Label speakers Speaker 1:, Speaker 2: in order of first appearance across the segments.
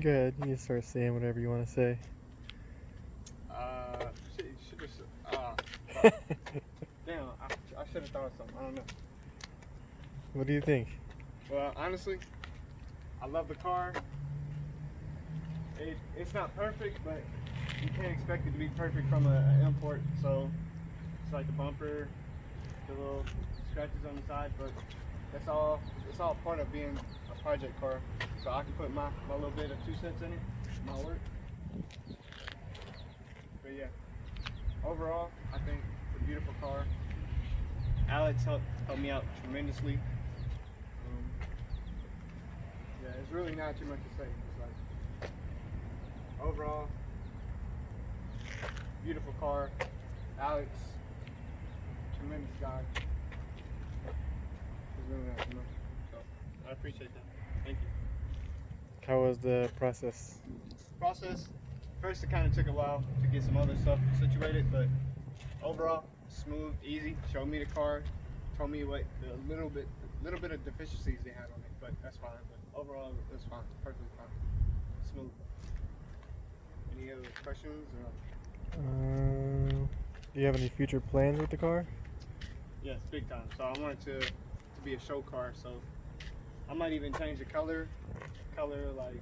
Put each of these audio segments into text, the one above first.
Speaker 1: Good. You can start saying whatever you want to say.
Speaker 2: Shit, you should just, damn, I should have thought of something. I don't know.
Speaker 1: What do you think?
Speaker 2: Well, honestly, I love the car. It's not perfect, but you can't expect it to be perfect from an import. So it's like the bumper, the little scratches on the side, but that's all. It's all part of being a project car. So I can put my little bit of 2 cents in it, my work. But yeah, overall, I think it's a beautiful car. Alex helped me out tremendously. Yeah, it's really not too much to say. It's like, overall, beautiful car. Alex, tremendous guy. It's really not too much. So I appreciate that. Thank you.
Speaker 1: How was the process?
Speaker 2: First it kind of took a while to get some other stuff situated, but overall, smooth, easy. Showed me the car, told me what the little bit of deficiencies they had on it, but that's fine. But overall, it was fine, perfectly fine, smooth. Any other questions?
Speaker 1: Do you have any future plans with the car?
Speaker 2: Yes, big time. So I want it to be a show car. So I might even change the color, like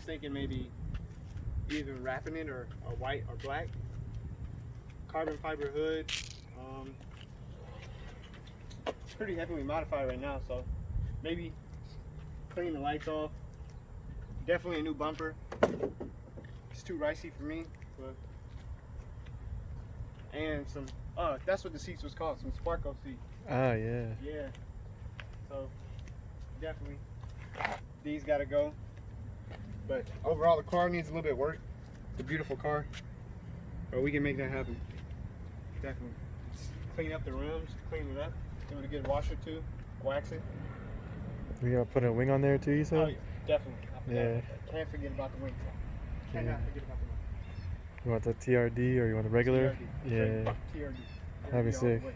Speaker 2: thinking maybe either wrapping it or white or black. Carbon fiber hood. It's pretty heavily modified right now, so maybe clean the lights off. Definitely a new bumper. It's too ricey for me, but and some. That's what the seats was called. Some Sparko seats.
Speaker 1: Ah, yeah.
Speaker 2: Yeah. So definitely these gotta go. But overall, the car needs a little bit of work. It's a beautiful car, but we can make that happen. Definitely. Clean up the rims, clean it up, give it a good wash or two, wax it.
Speaker 1: You gonna put a wing on there too, you said?
Speaker 2: Oh, yeah, definitely.
Speaker 1: Yeah.
Speaker 2: Can't forget about the wing. Cannot forget about the wing.
Speaker 1: You want the TRD or you want the regular?
Speaker 2: TRD.
Speaker 1: Yeah.
Speaker 2: TRD.
Speaker 1: That'd be
Speaker 2: all the
Speaker 1: sick.
Speaker 2: way.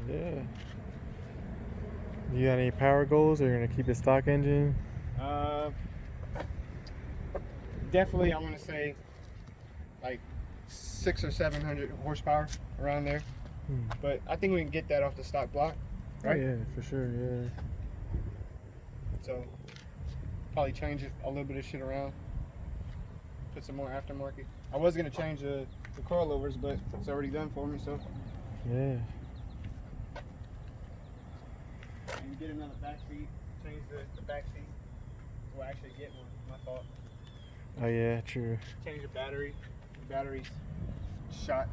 Speaker 1: Yeah. You got any power goals, or you're gonna keep it stock engine?
Speaker 2: Definitely, I'm gonna say like 600 or 700 horsepower around there. But I think we can get that off the stock block, right?
Speaker 1: Oh, yeah, for sure. Yeah.
Speaker 2: So probably change it, a little bit of shit around, put some more aftermarket. I was gonna change the coilovers, but it's already done for me. So
Speaker 1: Yeah.
Speaker 2: and get another back seat, change the back seat. We'll actually get one. My fault.
Speaker 1: Oh yeah, true.
Speaker 2: Change the battery. The battery's shot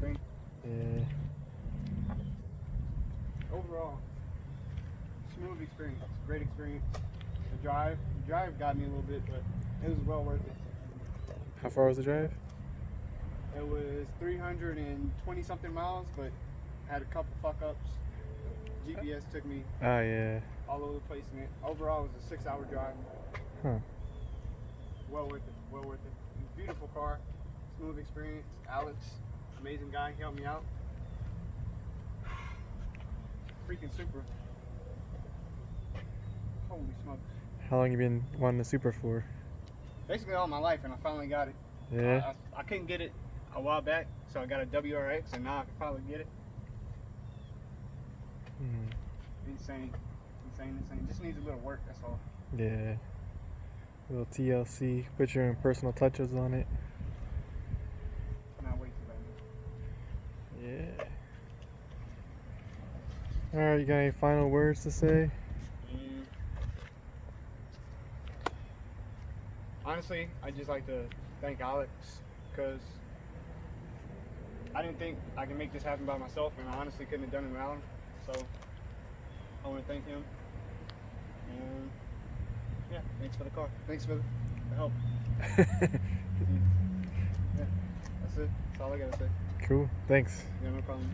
Speaker 2: thing.
Speaker 1: Yeah.
Speaker 2: Overall, smooth experience, great experience. The drive got me a little bit, but it was well worth it.
Speaker 1: How far was the drive?
Speaker 2: It was 320 something miles, but had a couple fuck ups. GPS took me
Speaker 1: Oh yeah.
Speaker 2: all over the place, and overall it was a 6-hour drive.
Speaker 1: Huh.
Speaker 2: Well worth it. Well worth it. Beautiful car, smooth experience. Alex, amazing guy, he helped me out. Freaking Supra. Holy smokes.
Speaker 1: How long you been wanting a Supra for?
Speaker 2: Basically all my life, and I finally got it.
Speaker 1: Yeah.
Speaker 2: I couldn't get it a while back, so I got a WRX, and now I can finally get it. Insane. Just needs a little work, that's all.
Speaker 1: Yeah. A little TLC. Put your own personal touches on it.
Speaker 2: Not way too bad.
Speaker 1: Yeah. All right. You got any final words to say?
Speaker 2: Honestly, I'd just like to thank Alex, because I didn't think I could make this happen by myself, and I honestly couldn't have done it without him. So I want to thank him. And yeah, thanks for the car. Thanks for the help. Yeah, that's it. That's all I gotta say.
Speaker 1: Cool. Thanks.
Speaker 2: Yeah, no problem.